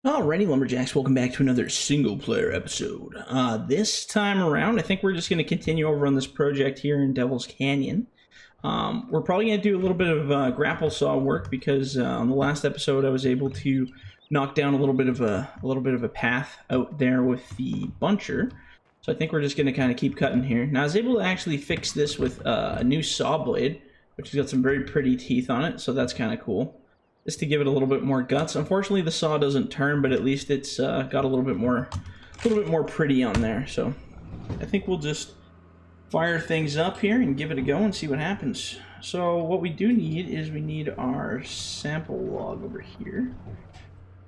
Alrighty, Lumberjacks, welcome back to another single-player episode. This time around, I think we're just going to continue over on this project here in Devil's Canyon. We're probably going to do a little bit of grapple saw work because on the last episode I was able to knock down a little bit of a path out there with the buncher. So I think we're just going to kind of keep cutting here. Now I was able to actually fix this with a new saw blade, which has got some very pretty teeth on it, so that's kind of cool. Just to give it a little bit more guts. Unfortunately, the saw doesn't turn, but at least it's got a little bit more pretty on there. So I think we'll just fire things up here and give it a go and see what happens. So what we do need is we need our sample log over here.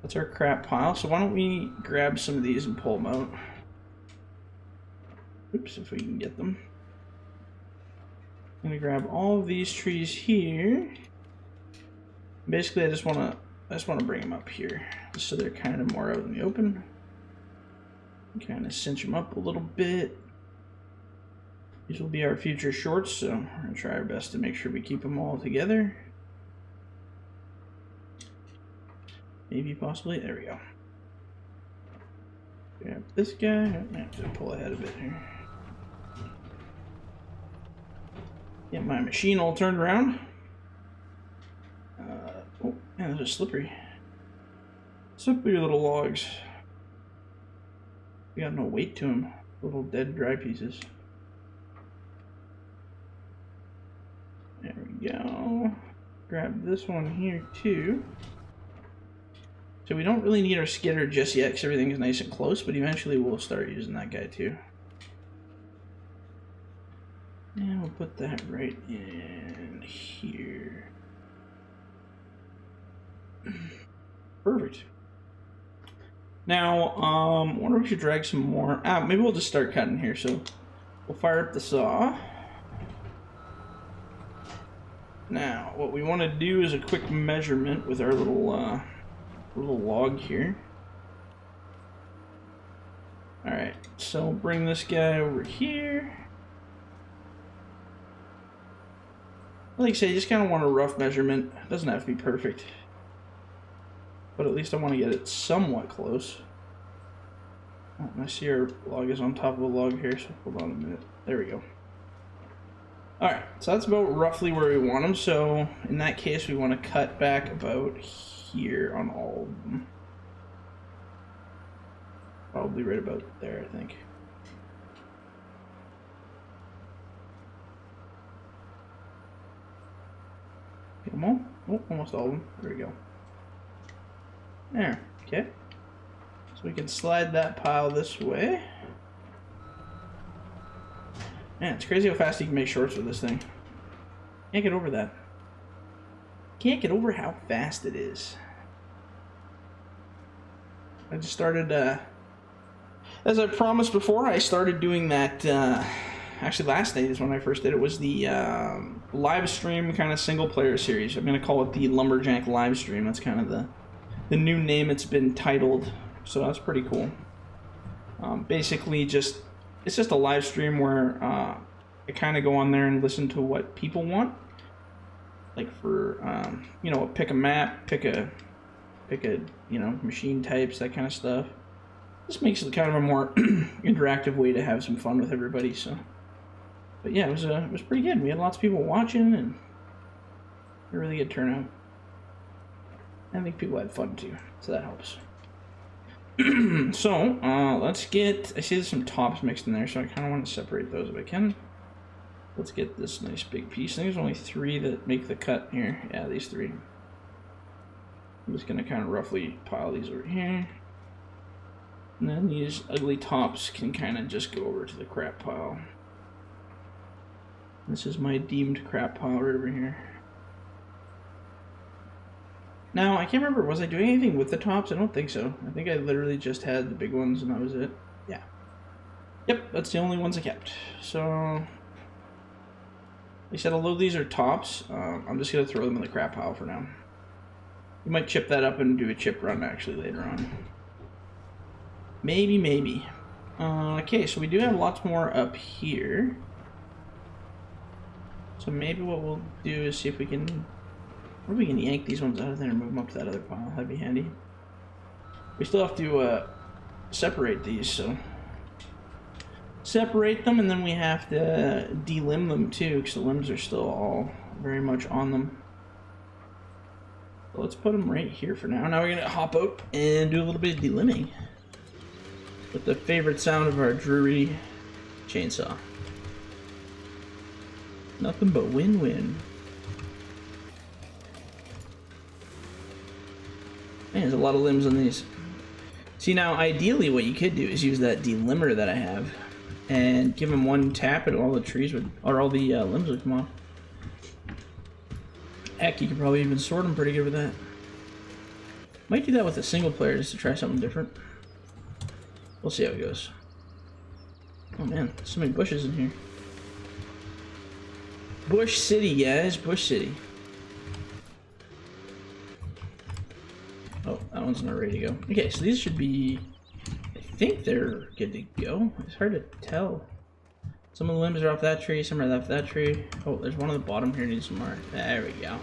That's our crap pile. So why don't we grab some of these and pull them out? Oops, if we can get them. I'm gonna grab all of these trees here. Basically, I just want to bring them up here, just so they're kind of more out in the open. Kind of cinch them up a little bit. These will be our future shorts, so we're gonna try our best to make sure we keep them all together. Maybe, possibly. There we go. Grab this guy. I have to pull ahead a bit here. Get my machine all turned around. Oh, man, those are slippery. Slippery little logs. They got no weight to them. Little dead, dry pieces. There we go. Grab this one here, too. So we don't really need our skidder just yet, because everything is nice and close, but eventually we'll start using that guy, too. And we'll put that right in here. Perfect. Now, I wonder if we should drag some more. Maybe we'll just start cutting here. So we'll fire up the saw. Now, what we want to do is a quick measurement with our little log here. All right. So we'll bring this guy over here. Like I say, you just kind of want a rough measurement. It doesn't have to be perfect. But at least I want to get it somewhat close. Oh, I see our log is on top of a log here, so hold on a minute. There we go. Alright, so that's about roughly where we want them. So in that case, we want to cut back about here on all of them. Probably right about there, I think. Come on. Oh, almost all of them. There we go. There, okay. So we can slide that pile this way. Man, it's crazy how fast you can make shorts with this thing. Can't get over that. Can't get over how fast it is. I just started, as I promised before, I started doing that, actually last night is when I first did it, was the live stream kind of single player series. I'm going to call it the Lumberjack live stream. That's kind of the new name it's been titled, so that's pretty cool. Basically, it's just a live stream where I kind of go on there and listen to what people want. Like for you know, pick a map, pick a you know, machine types, that kind of stuff. This makes it kind of a more interactive way to have some fun with everybody. So, but yeah, it was pretty good. We had lots of people watching and a really good turnout. I think people had fun too, so that helps. So, let's get, I see there's some tops mixed in there, so I kind of want to separate those if I can. Let's get this nice big piece. I think there's only 3 that make the cut here. Yeah, these 3. I'm just going to kind of roughly pile these over here. And then these ugly tops can kind of just go over to the crap pile. This is my deemed crap pile right over here. Now, I can't remember, was I doing anything with the tops? I don't think so. I think I literally just had the big ones and that was it. Yeah. Yep, that's the only ones I kept. So, like I said, although these are tops, I'm just going to throw them in the crap pile for now. We might chip that up and do a chip run actually later on. Maybe. Okay, so we do have lots more up here. So maybe what we'll do is see if we can... Or we can yank these ones out of there and move them up to that other pile. That'd be handy. We still have to separate these, so separate them, and then we have to delimb them too, because the limbs are still all very much on them. So let's put them right here for now. Now we're gonna hop out and do a little bit of delimbing with the favorite sound of our Drury chainsaw. Nothing but win-win. Man, there's a lot of limbs on these. See, now ideally what you could do is use that delimber that I have and give them one tap and all the trees would, or all the limbs would come off. Heck, you could probably even sort them pretty good with that. Might do that with a single player just to try something different. We'll see how it goes. Oh man, so many bushes in here. Bush City, guys, Bush City. Oh, that one's not ready to go. Okay, so these should be, I think they're good to go. It's hard to tell. Some of the limbs are off that tree, some are off that tree. Oh, there's one on the bottom here, needs some more. There we go.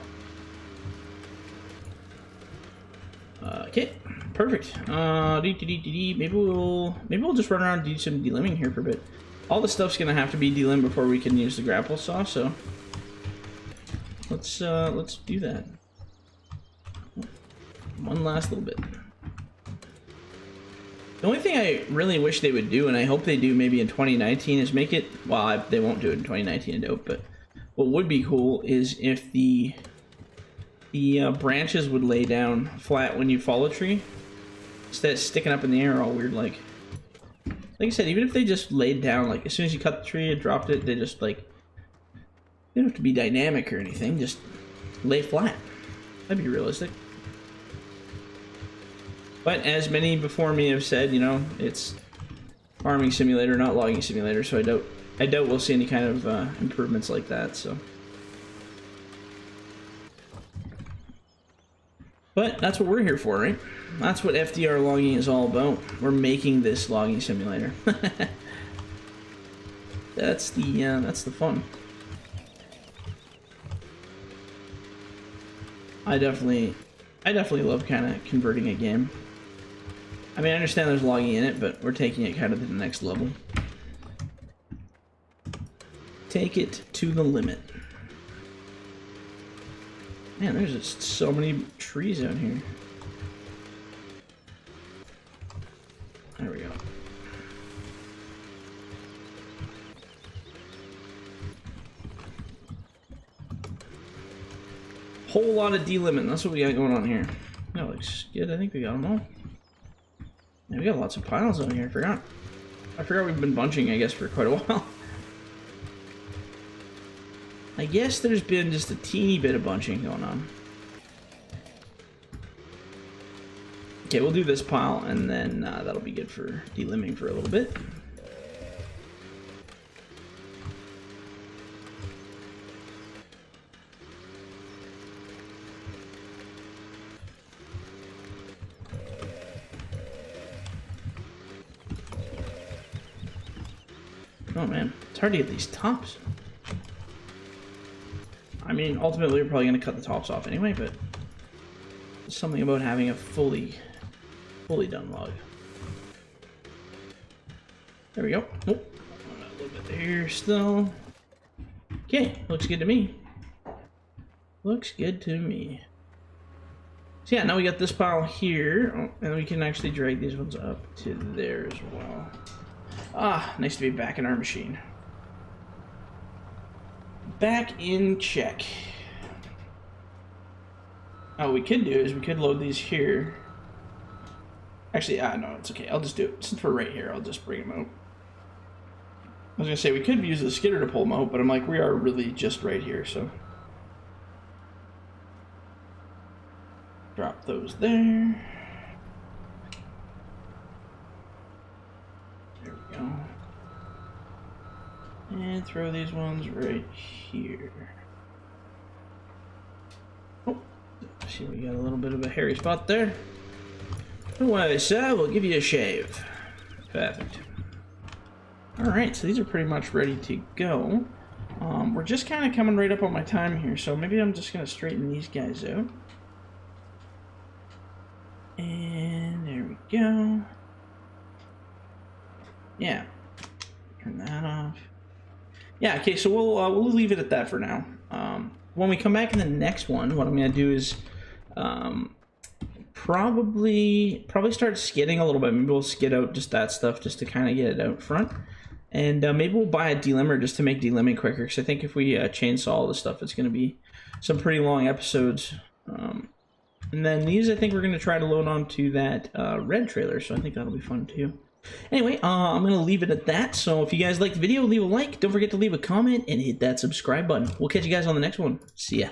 Okay, perfect. Maybe we'll just run around and do some delimbing here for a bit. All the stuff's gonna have to be delimbed before we can use the grapple saw, so let's do that. One last little bit. The only thing I really wish they would do, and I hope they do maybe in 2019, is make it, well, they won't do it in 2019, I doubt, but what would be cool is if the branches would lay down flat when you fall a tree, instead of sticking up in the air all weird like I said, even if they just laid down, like as soon as you cut the tree and dropped it, they just like, they don't have to be dynamic or anything, just lay flat. That'd be realistic. But as many before me have said, you know, it's farming simulator, not logging simulator, so I doubt we'll see any kind of improvements like that, so. But that's what we're here for, right? That's what FDR Logging is all about. We're making this logging simulator. That's the fun. I definitely love kind of converting a game. I mean, I understand there's logging in it, but we're taking it kind of to the next level. Take it to the limit. Man, there's just so many trees out here. There we go. Whole lot of delimbing. That's what we got going on here. That looks good. I think we got them all. Yeah, we got lots of piles out here. I forgot we've been bunching, I guess, for quite a while. I guess there's been just a teeny bit of bunching going on. Okay, we'll do this pile, and then that'll be good for delimbing for a little bit. Oh man, it's hard to get these tops. I mean, ultimately we're probably going to cut the tops off anyway, but there's something about having a fully done log. There we go. Oh, a little bit there still. Okay, looks good to me. Looks good to me. So yeah, now we got this pile here, and we can actually drag these ones up to there as well. Ah, nice to be back in our machine. Back in check. Oh, what we could do is we could load these here. Actually, no, it's okay. I'll just do it. Since we're right here, I'll just bring them out. I was going to say, we could use the skidder to pull them out, but I'm like, we are really just right here, so. Drop those there. There we go. And throw these ones right here. Oh, see, we got a little bit of a hairy spot there. Don't worry, sir, we'll give you a shave. Perfect. Alright, so these are pretty much ready to go. We're just kind of coming right up on my time here, so maybe I'm just going to straighten these guys out. And there we go. Yeah. Turn that off. Yeah, okay, so we'll leave it at that for now. When we come back in the next one, what I'm going to do is probably start skidding a little bit. Maybe we'll skid out just that stuff just to kind of get it out front. And maybe we'll buy a delimber just to make delimbing quicker, because I think if we chainsaw all this stuff, it's going to be some pretty long episodes. And then these, I think we're going to try to load onto that red trailer, so I think that'll be fun too. Anyway, I'm going to leave it at that. So if you guys liked the video, leave a like. Don't forget to leave a comment and hit that subscribe button. We'll catch you guys on the next one. See ya.